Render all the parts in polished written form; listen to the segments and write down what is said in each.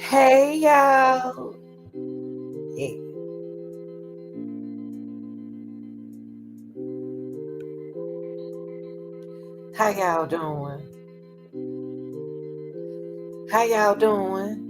Hey y'all. Hey, how y'all doing? How y'all doing?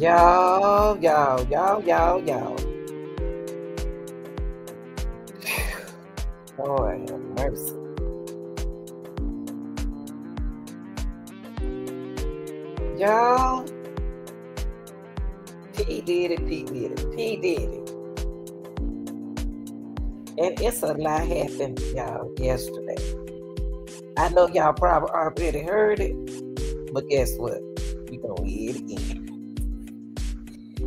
Y'all. Lord have mercy. Y'all, P Diddy. And it's a lot happened, y'all, yesterday. I know y'all probably already heard it, but guess what? We gonna hear it again.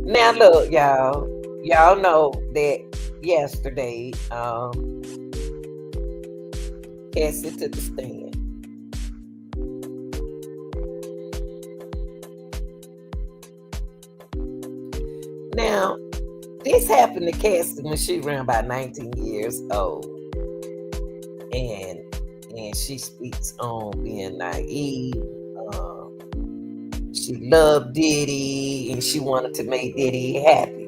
Now look, y'all know that yesterday, Cassie took the stand. Now, this happened to Cassie when she was about 19 years old. And she speaks on being naive. She loved Diddy and she wanted to make Diddy happy.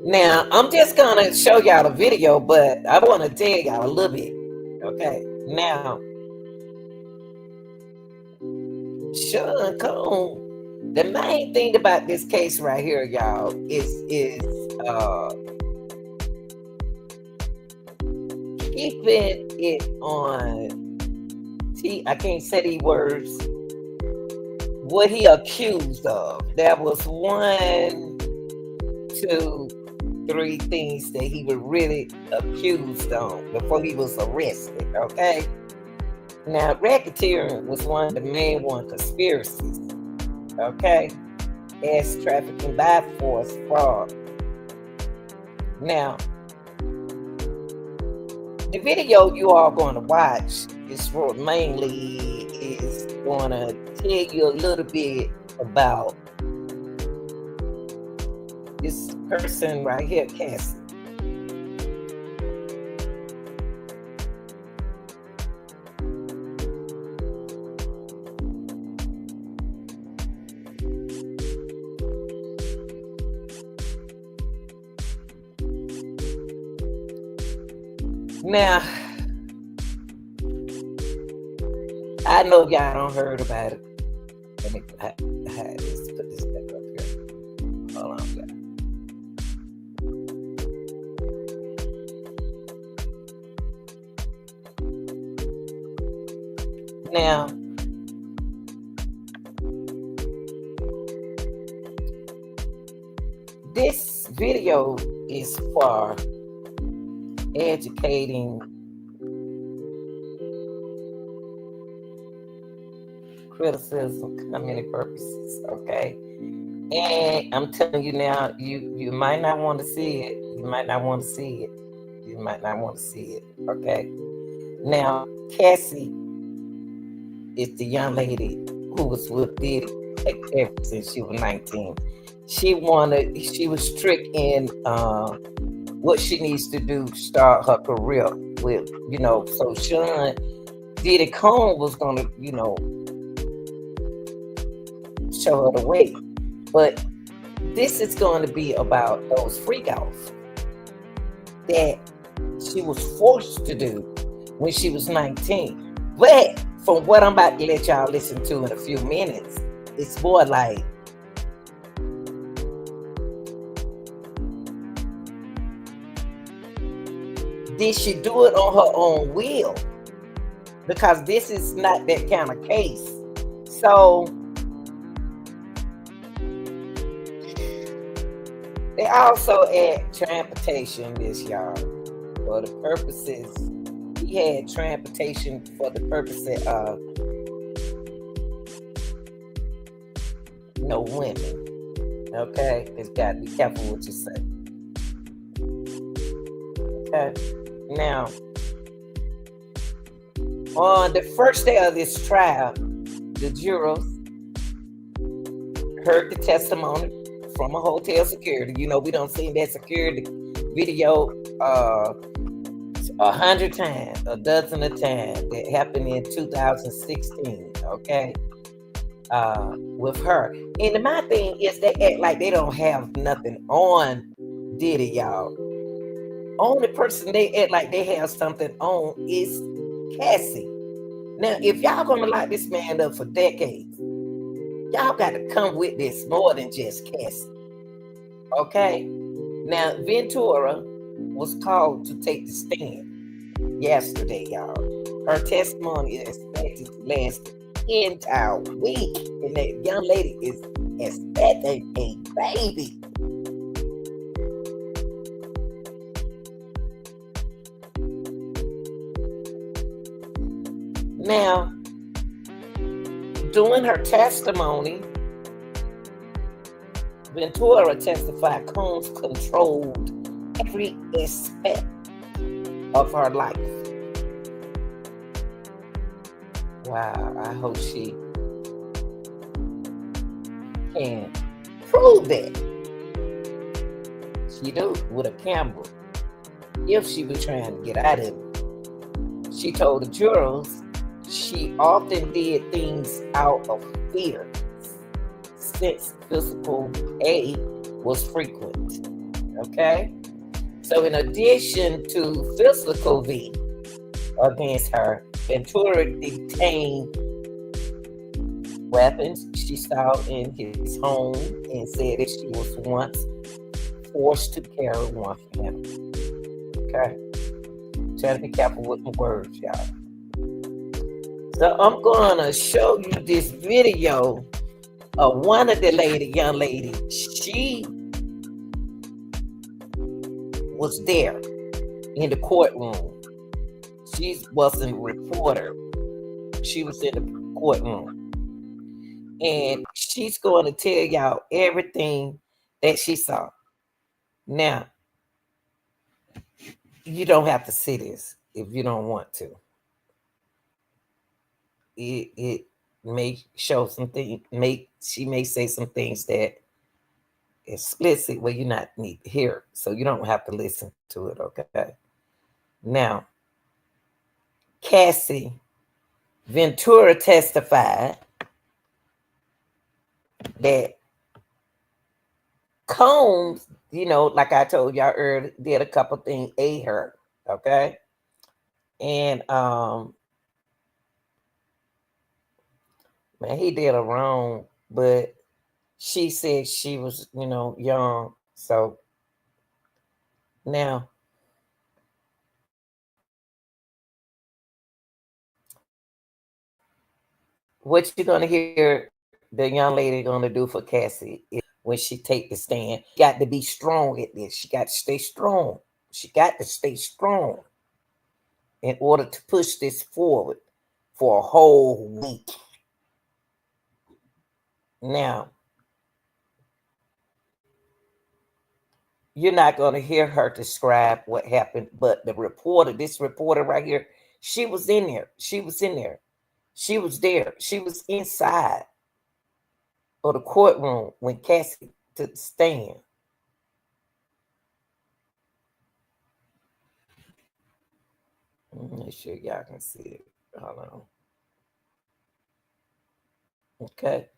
Now, I'm just gonna show y'all the video, but I want to tell y'all a little bit. Okay. Now, Sean Cone, the main thing about this case right here, y'all, is keeping it on I can't say these words. What he accused of. There was 1, 2, 3 things that he was really accused on before he was arrested. Okay. Now, racketeering was one of the main conspiracies. Okay, as trafficking by force fraud. Now, the video you are going to watch is going to tell you a little bit about this person right here, Cassie. Now, I know y'all don't heard about it. Let me put this back up here. Hold on, y'all. Now, this video is for educating, criticism, community purposes, okay? And I'm telling you now, you might not want to see it. Okay? Now, Cassie is the young lady who was with Diddy ever since she was 19. She was strict in what she needs to do to start her career with, so Sean Diddy Cone was gonna, show her the way. But this is going to be about those freak-offs that she was forced to do when she was 19. But from what I'm about to let y'all listen to in a few minutes, it's more like did she do it on her own will? Because this is not that kind of case. So They also add transportation this y'all for the purposes. He had transportation for the purposes of women. Okay, it's got to be careful what you say. Okay, now on the first day of this trial, the jurors heard the testimony from a hotel security. You know, we don't see that security video 100 times, a dozen of times. That happened in 2016. Okay, with her. And my thing is, they act like they don't have nothing on Diddy, y'all. Only person they act like they have something on is Cassie. Now, if y'all gonna lock this man up for decades, y'all got to come with this more than just Cassie. Okay? Now, Ventura was called to take the stand yesterday, y'all. Her testimony is expected to last the entire week. And that young lady is expecting a baby. Now, during her testimony, Ventura testified Combs controlled every aspect of her life. Wow, I hope she can prove that. She do with a camera if she was trying to get out of it. She told the jurors she often did things out of fear since physical aid was frequent. Okay? So in addition to physical V against her, Ventura detained weapons she saw in his home and said that she was once forced to carry one for him. Okay? Try to be careful with my words, y'all. So I'm gonna show you this video of one of the young lady. She was there in the courtroom. She wasn't a reporter. She was in the courtroom. And she's going to tell y'all everything that she saw. Now, you don't have to see this if you don't want to. It may show some things, she may say some things that explicit where you not need to hear, so you don't have to listen to it. Okay. Now, Cassie Ventura testified that Combs, like I told y'all earlier, did a couple things, ate her. Okay. And man, he did her wrong, but she said she was, young. So now, what you're gonna hear the young lady gonna do for Cassie is when she take the stand, got to be strong at this. She got to stay strong. She got to stay strong in order to push this forward for a whole week. Now, you're not going to hear her describe what happened, but this reporter right here, she was in there. She was in there. She was there. She was inside of the courtroom when Cassie took the stand. Make sure y'all can see it. Hold on. Okay.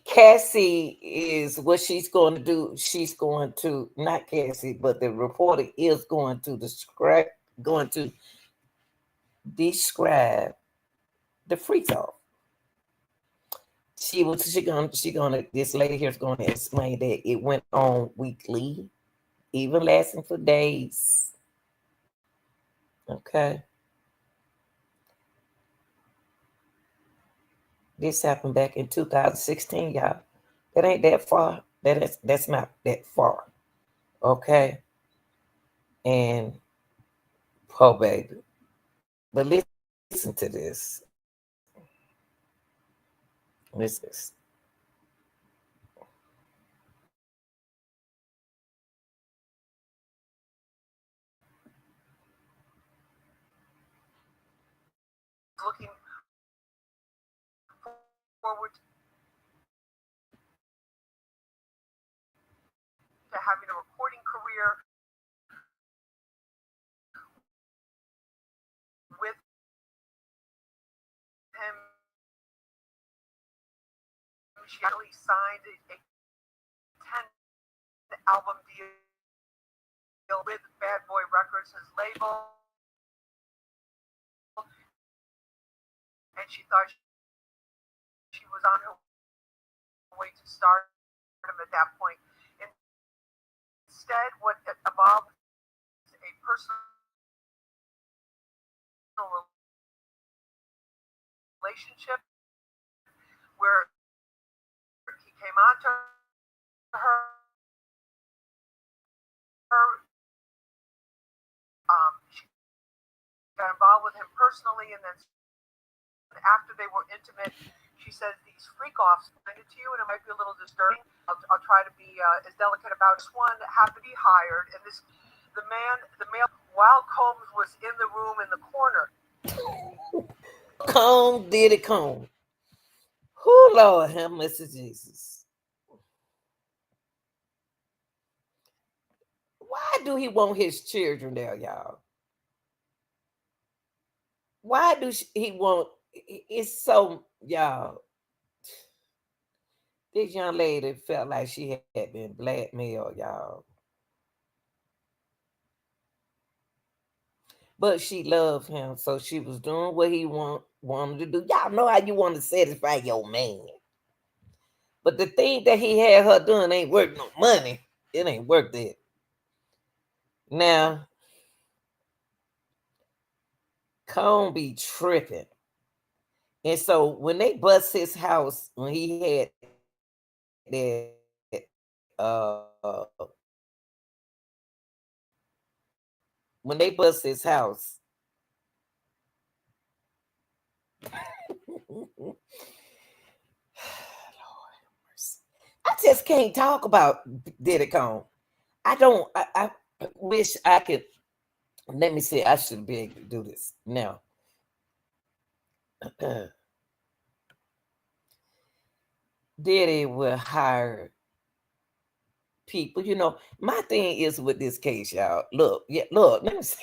Cassie is what she's going to do. She's going to, not Cassie, but the reporter is going to describe the freak off. This lady here is going to explain that it went on weekly, even lasting for days. Okay. This happened back in 2016, y'all. That ain't that far. That's not that far. Okay. And oh baby. But listen to this. Listen to this. Looking forward to having a recording career with him. She actually signed a 10-album deal with Bad Boy Records, his label, and she thought she was on her way to stardom at that point. Instead, what evolved a personal relationship where he came on to her. She got involved with him personally, and then after they were intimate, she said these freak offs it to you, and it might be a little disturbing. I'll try to be as delicate about this one. Had to be hired, and the male, while Combs was in the room in the corner. Comb did it comb. Oh Lord, have mercy, Jesus. Why do he want his children there, y'all? Why do he want? It's so y'all. This young lady felt like she had been blackmailed, y'all. But she loved him, so she was doing what he wanted to do. Y'all know how you want to satisfy your man. But the thing that he had her doing ain't worth no money. It ain't worth it. Now, Cone be tripping. And so when they bust his house, when he had that when they bust his house, Lord I just can't talk about Diddy Cone. I don't. I wish I could. Let me see. I should be able to do this now. Diddy will hire people. You know, my thing is with this case, y'all. Look, yeah, look. Let me see.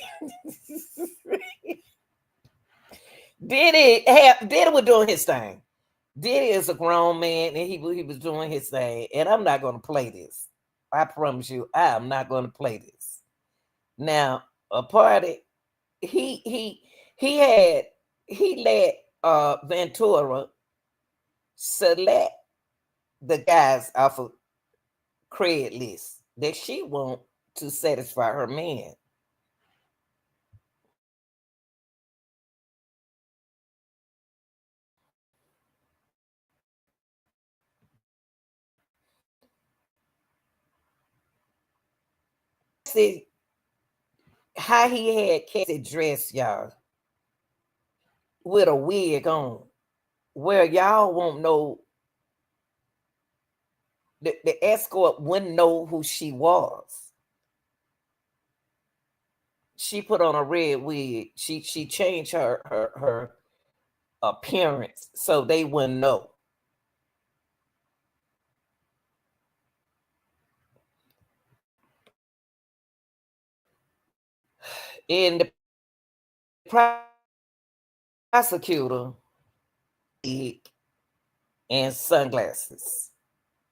Diddy was doing his thing. Diddy is a grown man, and he was doing his thing. And I'm not going to play this. I promise you, I am not going to play this. Now, a party he he he had he let Ventura select the guys off of Craigslist that she want to satisfy her man. See how he had Cassie dressed, y'all, with a wig on, where y'all won't know the escort wouldn't know who she was. She put on a red wig. She changed her appearance so they wouldn't know. And the prosecutor and sunglasses.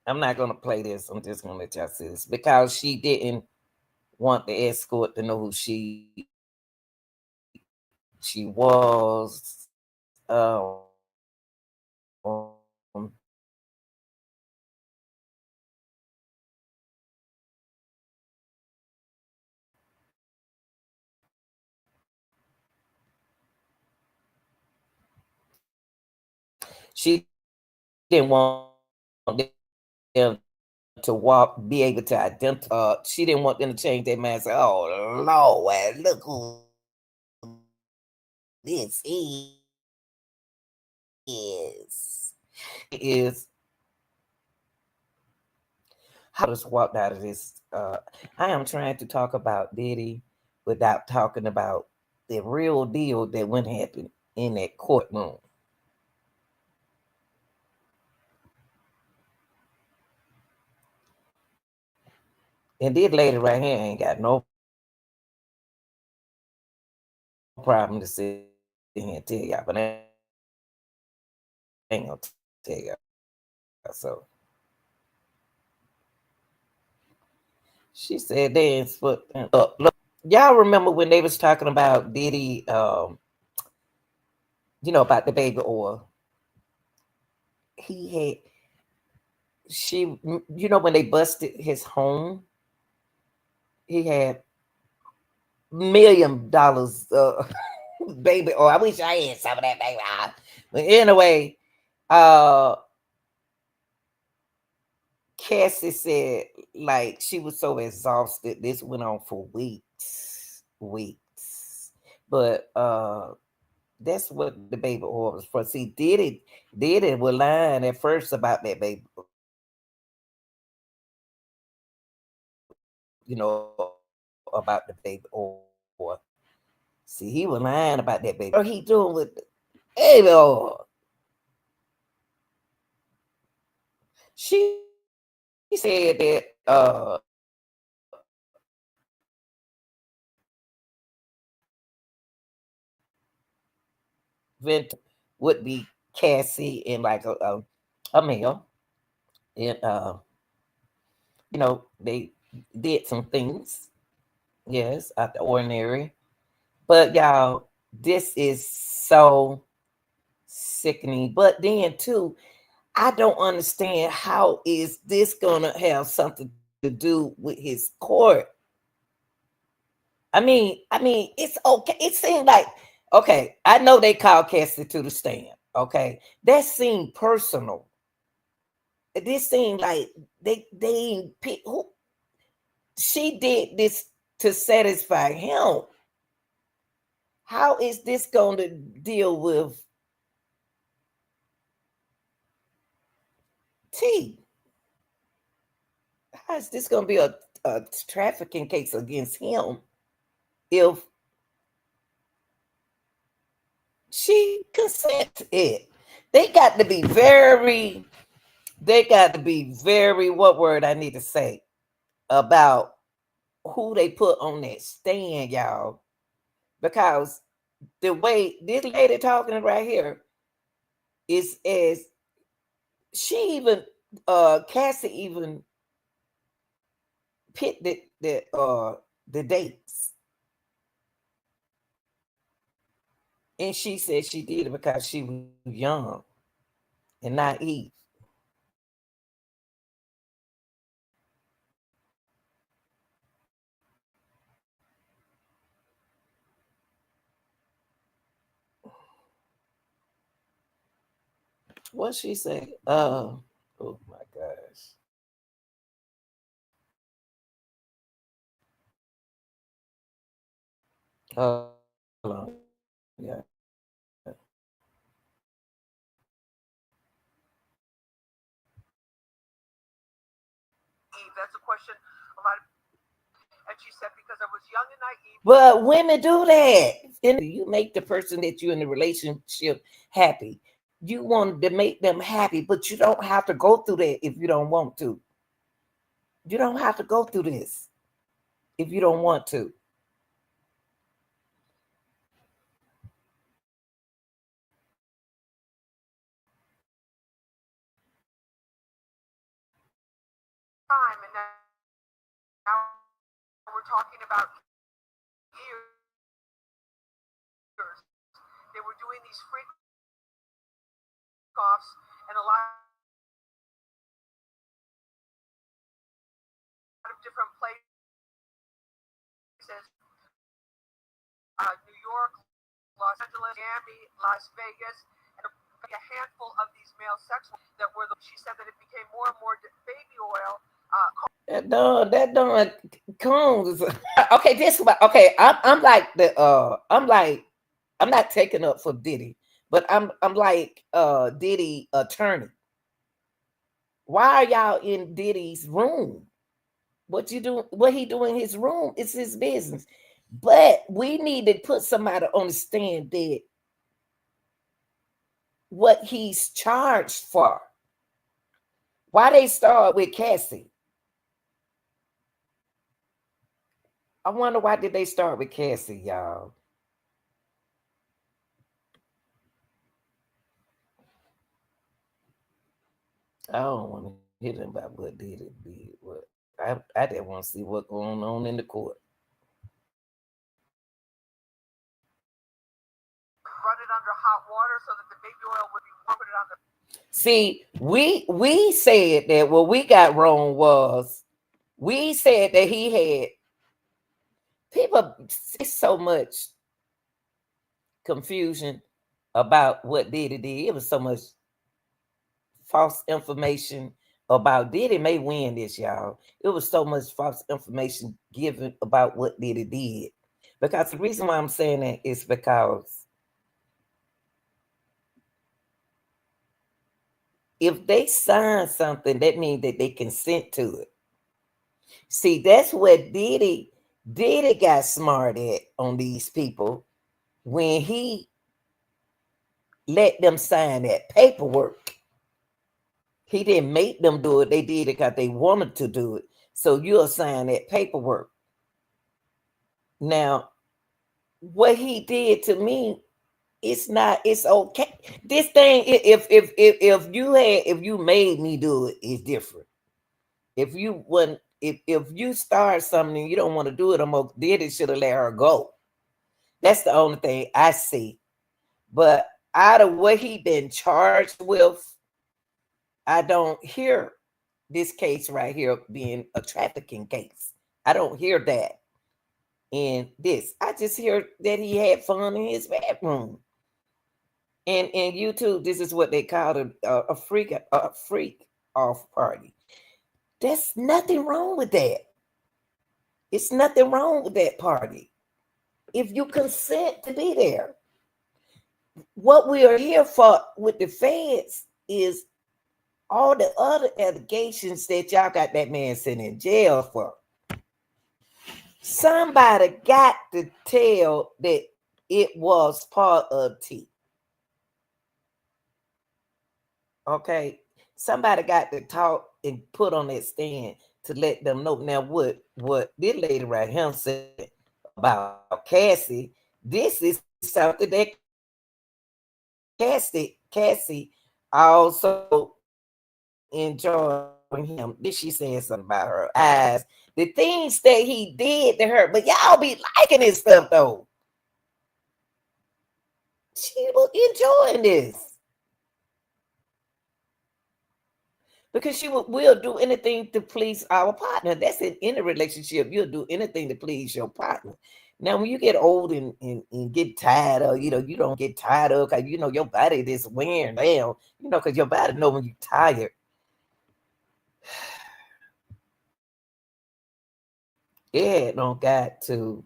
I'm not gonna play this. I'm just gonna let y'all see this because she didn't want the escort to know who she was. She didn't want them to walk, be able to identify. She didn't want them to change their mind. Say, "Oh Lord, look who this is." Is how to walk out of this. I am trying to talk about Diddy without talking about the real deal that went happen in that courtroom. And this lady right here ain't got no problem to sit here and tell y'all, but I ain't gonna tell y'all. So she said they ain't split up. Look, y'all remember when they was talking about Diddy, about the baby oil? He had she, when they busted his home, he had $1 million baby oil. I wish I had some of that baby oil. But anyway, uh Cassie said like she was so exhausted. This went on for weeks. But that's what the baby oil was for. See, did it was lying at first about that baby, about the baby oil. See, he was lying about that baby. What he doing with the baby oil? She said that Vent would be Cassie and like a male, and they did some things, yes, out the ordinary. But y'all, this is so sickening. But then too, I don't understand how is this gonna have something to do with his court. I mean, it's okay. It seemed like okay. I know they called Cassie to the stand. Okay, that seemed personal. This seemed like they ain't who she did this to satisfy him. How is this going to deal with T? How is this going to be a trafficking case against him if she consent to it? They got to be very, they got to be very, what word I need to say about who they put on that stand, y'all. Because the way this lady talking right here is as she even Cassie even picked the dates, and she said she did it because she was young and naive. What she say? Oh my gosh. Hold on, yeah. That's a question a lot of, and she said because I was young and naive. But women do that. And you make the person that you're in the relationship happy. You want to make them happy, but you don't have to go through that if you don't want to. You don't have to go through this if you don't want to. Time, and now we're talking about years. They were doing these freak offs, and a lot of different places, New York, Los Angeles, Miami, Las Vegas, and a handful of these male sex workers that were. She said that it became more and more baby oil That done Combs. Okay, this what okay. I'm like I'm not taking up for Diddy, but I'm like Diddy attorney. Why are y'all in Diddy's room? What you do? What he do in his room? It's his business. But we need to put somebody on the stand that what he's charged for. Why they start with Cassie? I wonder why did they start with Cassie, y'all? I don't want to hear them about what did it be. What I didn't want to see what going on in the court. Run it under hot water so that the baby oil would be warm. Put it on the. See, we said that what we got wrong was we said that he had people. It's so much confusion about what Diddy did. It was so much false information about Diddy may win this, y'all. It was so much false information given about what Diddy did. Because the reason why I'm saying that is because if they sign something, that means that they consent to it. See, that's what Diddy got smart at on these people when he let them sign that paperwork. He didn't make them do it. They did it because they wanted to do it. So you'll sign that paperwork. Now, what he did to me, it's okay. This thing, if you made me do it, it's different. If you start something and you don't want to do it, Diddy should have let her go. That's the only thing I see. But out of what he been charged with, I don't hear this case right here being a trafficking case. I don't hear that in this. I just hear that he had fun in his bedroom. And in YouTube, this is what they call a freak off party. There's nothing wrong with that. It's nothing wrong with that party. If you consent to be there. What we are here for with the feds is all the other allegations that y'all got that man sitting in jail for. Somebody got to tell that it was part of T. Okay, somebody got to talk and put on that stand to let them know. Now, what this lady right here said about Cassie, this is something that Cassie also enjoying him. This she saying something about her eyes, the things that he did to her. But y'all be liking this stuff though. She was enjoying this. Because she will do anything to please our partner. That's in any relationship. You'll do anything to please your partner. Now, when you get old and get tired of, you don't get tired of because your body is wearing down, because your body know when you're tired. It don't got to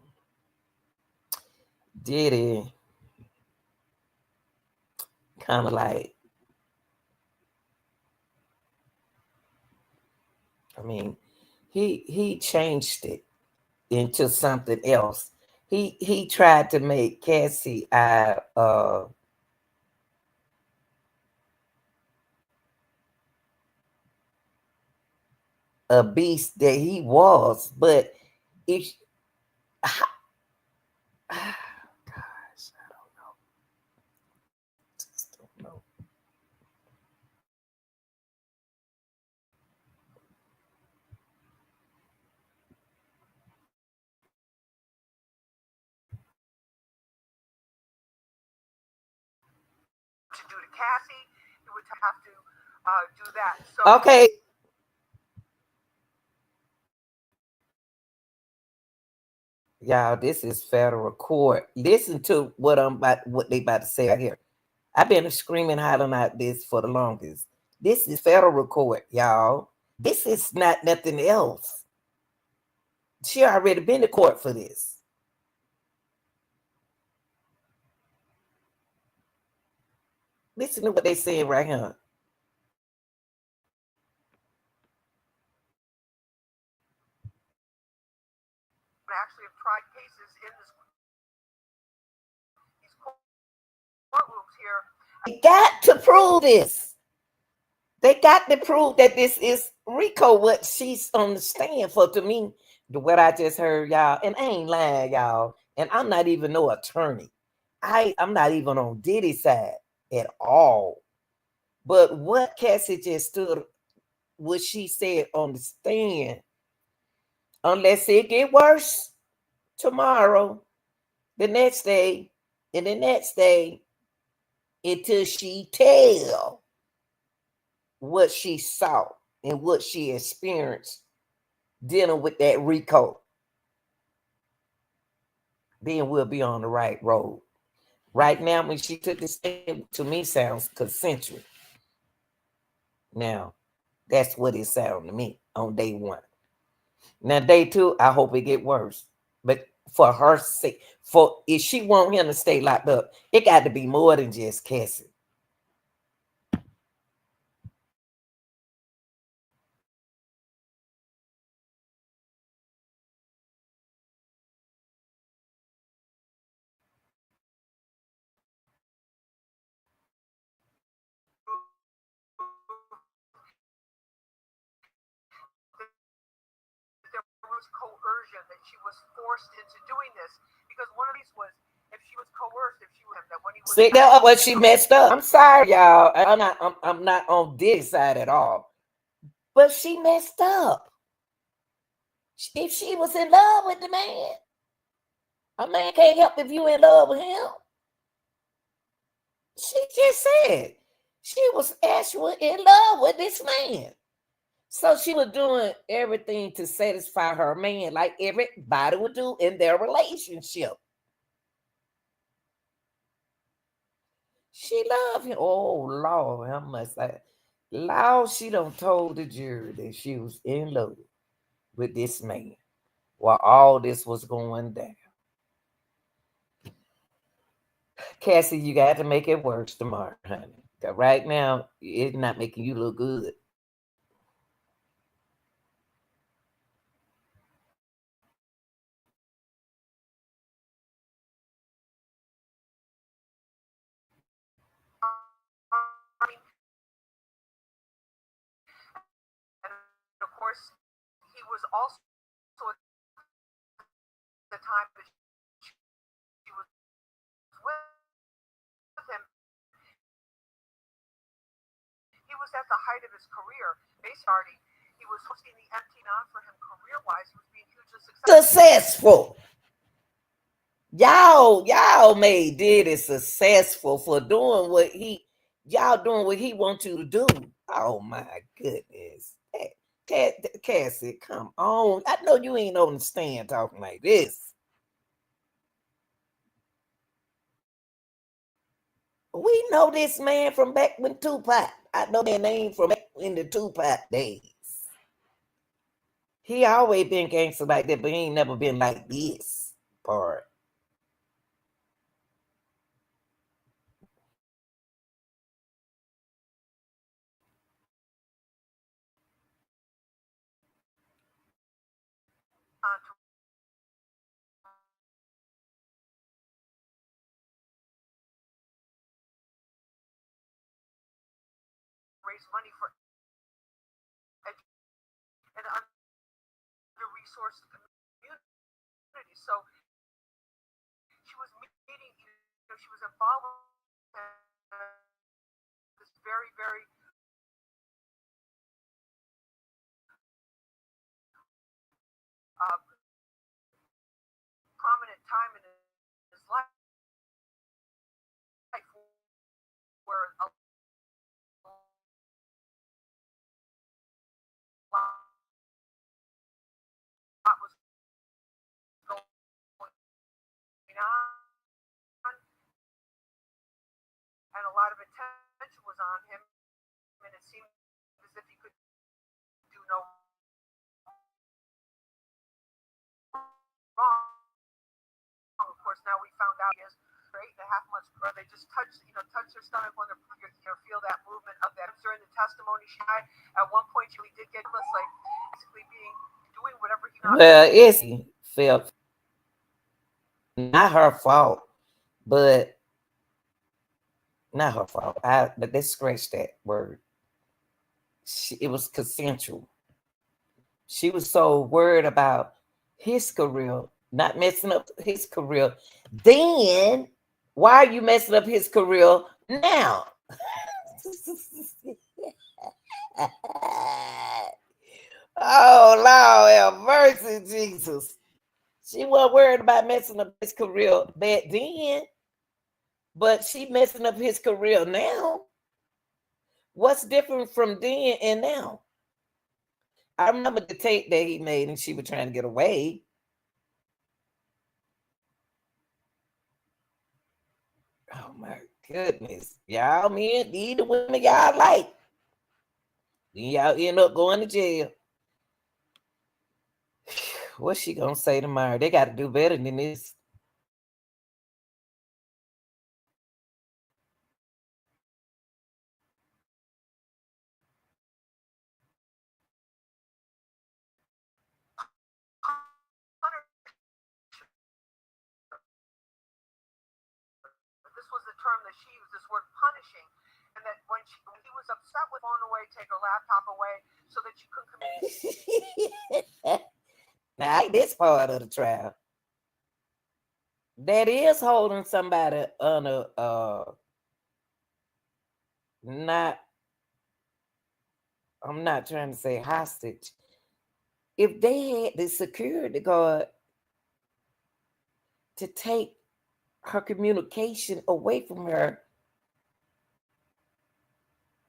Diddy kind of like, I mean, he changed it into something else. He tried to make Cassie a beast that he was, but if gosh, I don't know. Just don't know. To do to Cassie, he would have to do that. So Okay. Y'all, this is federal court. Listen to what they about to say right here. I've been screaming, hollering out this for the longest. This is federal court, y'all. This is not nothing else. She already been to court for this. Listen to what they saying right here. Actually have tried cases in these courtrooms here. They got to prove this. They got to prove that this is Rico, what she's on the stand for. To me, what I just heard, y'all, and I ain't lying, y'all, and I'm not even no attorney. I'm not even on Diddy's side at all. But what Cassie just stood, what she said on the stand, unless it get worse tomorrow, the next day, and the next day, until she tell what she saw and what she experienced dealing with that Rico, then we'll be on the right road. Right now, when she took the stand, to me sounds consensual. Now, that's what it sounded to me on day one. Now, day two, I hope it get worse. But for her sake, for if she want him to stay locked up, it got to be more than just Cassie. There was coercion, that she was forced into doing this, because one of these was, if she was coerced, if she was that when he was. See, that what she messed up. I'm sorry, y'all. I'm not on this side at all. But she messed up. If she was in love with the man, a man can't help if you in love with him. She just said she was actually in love with this man. So she was doing everything to satisfy her man, like everybody would do in their relationship. She loved him. Oh Lord, how much that Lord, she done told the jury that she was in love with this man while all this was going down. Cassie, you got to make it worse tomorrow, honey. Right now, it's not making you look good. And of course, he was also at the time that she was with him. He was at the height of his career. Basically, he was hosting the empty on for him career-wise. He was being hugely Successful. Y'all made Diddy successful for doing what he wants you to do. Oh my goodness. Cassie, come on. I know you ain't on the stand talking like this. We know this man from back when Tupac. I know their name from back in the Tupac days. He always been gangster like that, but he ain't never been like this part. to raise money for an under-resourced community. So she was meeting, she was involved with this very, very prominent time in his life, where a lot was going on, and a lot of attention was on him, and it seemed as if he could do no course, now we found out he is for 8.5 months, or they just touch their stomach when they're feel that movement of that. During the testimony, she at one point she did get this, like basically being doing whatever he not. Well, it's felt not her fault, but not her fault. But let's scratch that word. It was consensual. She was so worried about his career, not messing up his career. Then why are you messing up his career now? Oh Lord, have mercy, Jesus. She wasn't worried about messing up his career back then, but she messing up his career now. What's different from then and now? I remember the tape that he made and she was trying to get away. Oh my goodness. Y'all men, these the women y'all like. Then y'all end up going to jail. What's she gonna say tomorrow? They got to do better than this. This was the term that she used, this word punishing, and that when he was upset with phone away, take her laptop away, so that she couldn't communicate. Now, this part of the trial. That is holding somebody under not, I'm not trying to say hostage. If they had the security guard to take her communication away from her,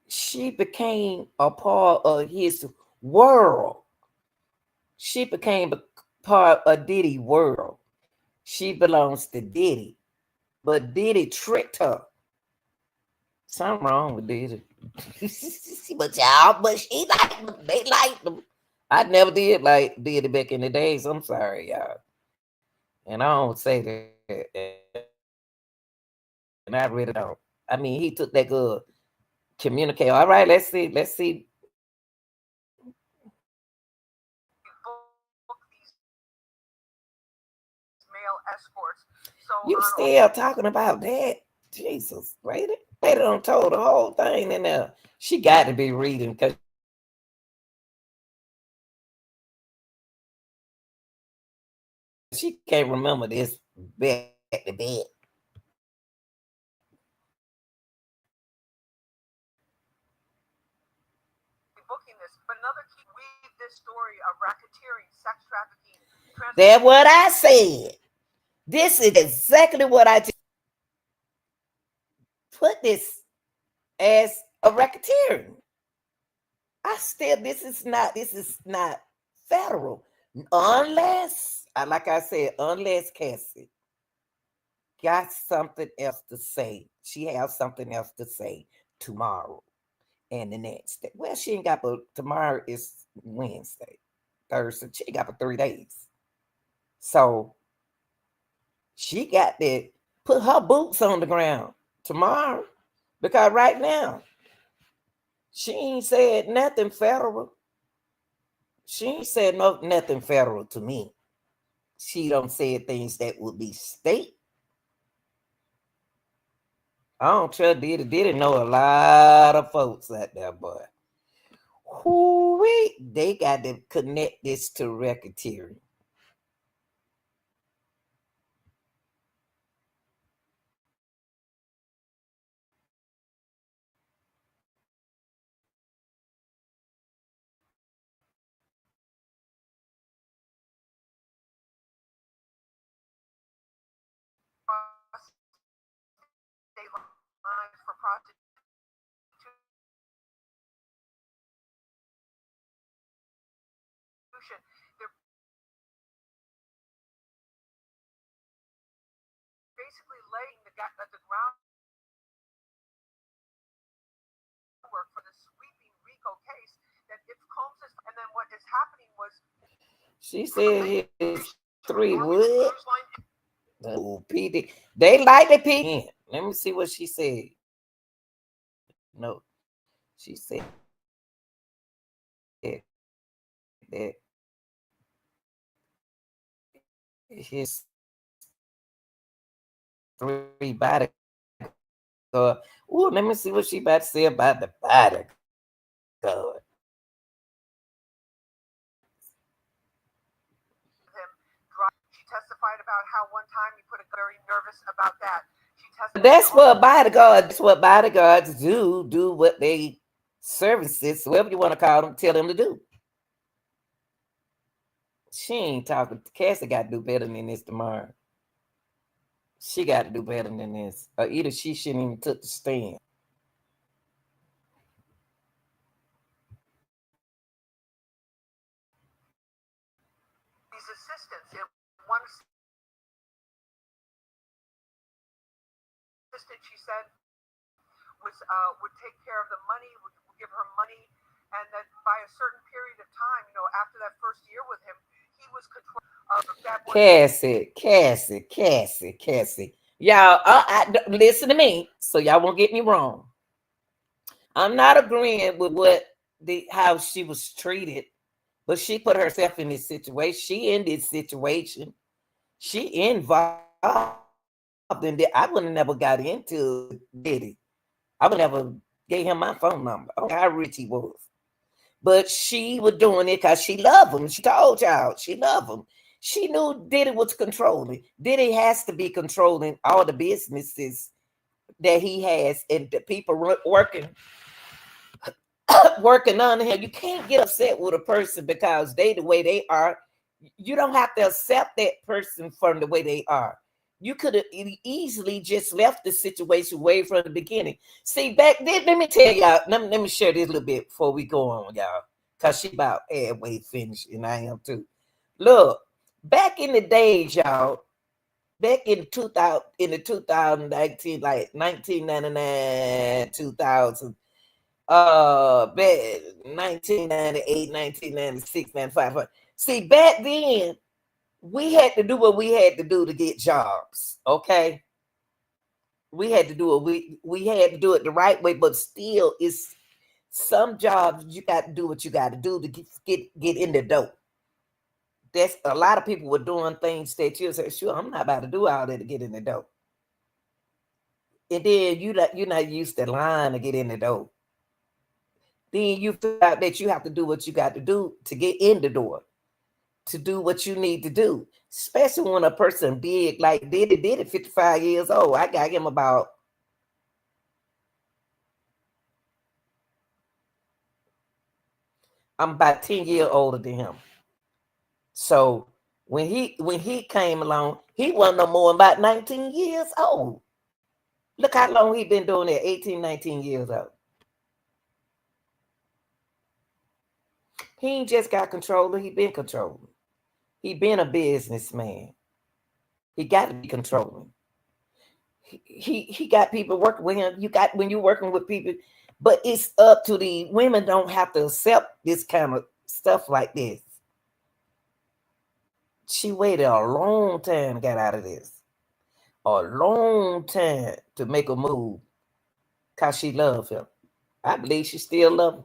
she became a part of his world. She became a part of Diddy's world. She belongs to Diddy. But Diddy tricked her. Something wrong with Diddy. but she liked them. They liked them. I never did like Diddy back in the days. I'm sorry, y'all. And I don't say that. And I really don't. I mean, he took that good communicate. All right, let's see. Male escorts. So you still talking about that? Jesus, lady don't told the whole thing in there. She got to be reading because she can't remember this back to back. Booking this, but another key weave this story of racketeering, sex trafficking. That's what I said. This is exactly what I just put this as a racketeering. This is not federal. Unless, like I said, unless Cassie got something else to say. She has something else to say tomorrow and the next day. Well, she ain't got, but tomorrow is Wednesday, Thursday. She ain't got for 3 days. So she got to put her boots on the ground tomorrow, because right now she ain't said nothing federal. She ain't said nothing federal to me. She don't say things that would be state. I don't trust Diddy. Diddy know a lot of folks out there, boy. Whoo-wee. They got to connect this to racketeering. State lines for prostitution. They're basically laying the groundwork for the sweeping RICO case. That if Combs is, and then what is happening was, She said it's 3 wood. Oh, PD. They like the PD. Let me see what she said. No, she said that his 3 bodyguard. Ooh, let me see what she about to say about the bodyguard. She testified about how one time he put a very nervous about that. She testified. That's what bodyguards. That's what bodyguards do. Do what they services, whatever you want to call them, tell them to do. She ain't talking. Cassie got to do better than this tomorrow. She got to do better than this, or either she shouldn't even took the stand. These assistants, one assistant, she said, was would take care of the money, would give her money, and that by a certain period of time, after that first year with him, he was controlling that. Cassie. Y'all, listen to me, so y'all won't get me wrong. I'm not agreeing with how she was treated, but she put herself in this situation. She in this situation. She involved in it. I would have never got into Diddy. I would never gave him my phone number. I don't know how rich he was. But she was doing it because she loved him. She told y'all she loved him. She knew Diddy was controlling. Diddy has to be controlling all the businesses that he has and the people working under him. You can't get upset with a person because they the way they are. You don't have to accept that person from the way they are. You could have easily just left the situation way from the beginning. See, back then, let me tell y'all, let me share this a little bit before we go on, y'all. Because she about halfway finished, and I am too. Look, back in the days, y'all, back in 2019, like 1999, 2000, 1998, 1996, 95. See, back then, we had to do what we had to do to get jobs, okay? We had to do it. We had to do it the right way, but still, it's some jobs you got to do what you got to do to get in the door. That's a lot of people were doing things that you say, sure, I'm not about to do all that to get in the door. And then you're not used to lying to get in the door. Then you figure out that you have to do what you got to do to get in the door, to do what you need to do. Especially when a person big like Diddy, 55 years old. I got him about I'm about 10 years older than him. So when he came along, he wasn't no more than about 19 years old. Look how long he been doing it, 18, 19 years old. He ain't just got controller, he been controlling. He been a businessman. He got to be controlling. He got people working with him. You got when you're working with people, but it's up to the women don't have to accept this kind of stuff like this. She waited a long time to get out of this. A long time to make a move because she loved him. I believe she still loves him.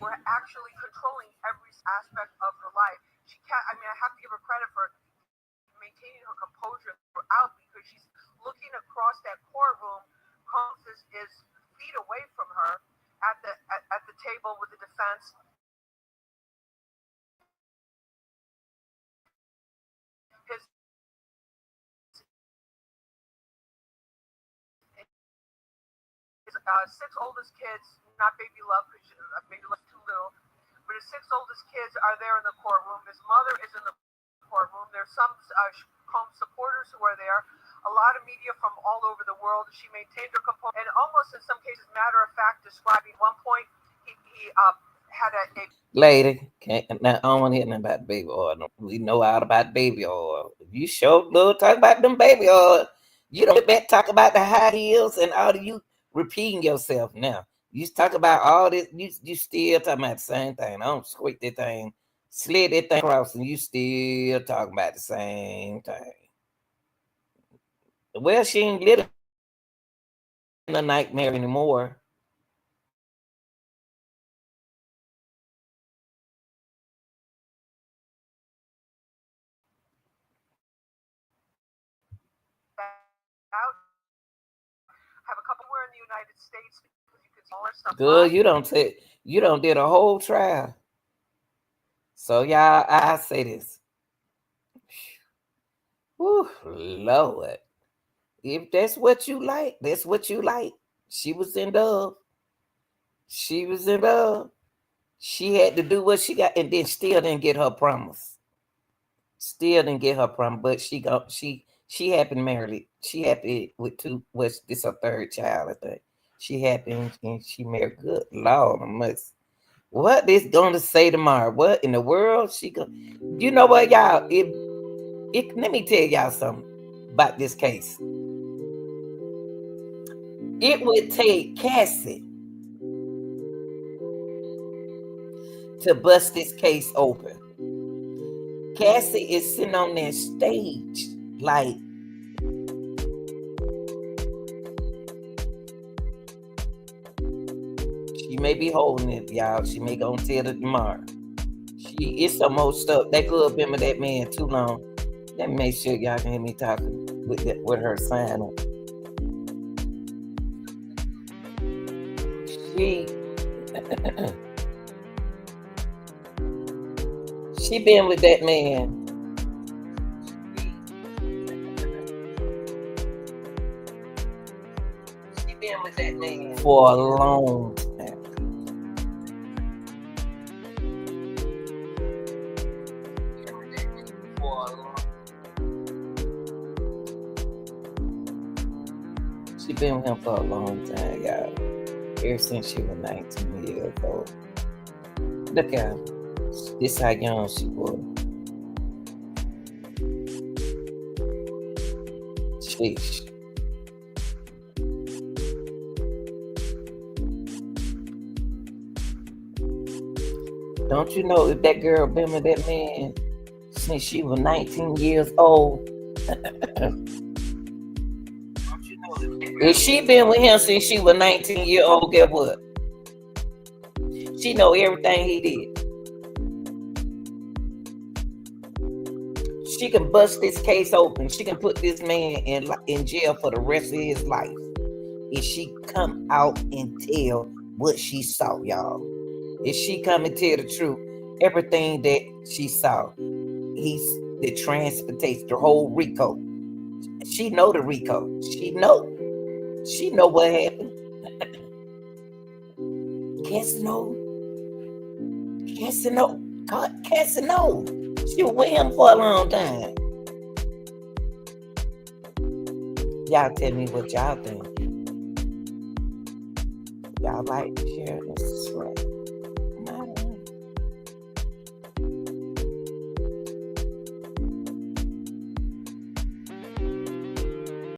We're actually controlling every aspect of her life. She can't. I mean, I have to give her credit for maintaining her composure throughout because she's looking across that courtroom. Combs is feet away from her at the table with the defense. His 6 oldest kids, not baby love because baby love's too little, but his 6 oldest kids are there in the courtroom. His mother is in the courtroom. There's some Combs supporters who are there. A lot of media from all over the world. She maintained her composure and almost in some cases, matter of fact, describing one point he had a lady. Now I don't want to hear nothing about baby oil. We know all about baby oil. You sure little talk about them baby oil. You don't bet talk about the high heels and all of you repeating yourself now. You talk about all this, you still talking about the same thing. I don't squeak that thing, slid that thing across, and you still talking about the same thing. Well, she ain't living in a nightmare anymore. Out. Have a couple where in the United States because you can see all our stuff. Good, you don't did a whole trial. So y'all, I say this. Whew, Lord. If that's what you like, that's what you like. She was in love. She was in love. She had to do what she got, and then still didn't get her promise. Still didn't get her promise, but she happy married. She happy with two. What's this her third child? I think she happy and she married. Good Lord, I must. What this gonna say tomorrow? What in the world she go? You know what, y'all? Let me tell y'all something about this case. It would take Cassie to bust this case open. Cassie is sitting on that stage like she may be holding it, y'all. She may go and tell it tomorrow. It's some more stuff. That girl been with that man too long. Let me make sure y'all can hear me talking with her sign. She been with that man. She been with that man for a long time. She been with him for a long time, y'all. Ever since she was 19 years old. Look at her. This how young she was. Sheesh. Don't you know if that girl been with that man since she was 19 years old? If she been with him since she was 19 years old, guess what? She know everything he did. She can bust this case open. She can put this man in jail for the rest of his life. If she come out and tell what she saw, y'all. If she come and tell the truth, everything that she saw, the transportation, the whole RICO. She know the RICO. She know what happened. Cassie know. Cassie know. She was with him for a long time. Y'all tell me what y'all think. Y'all like to share it.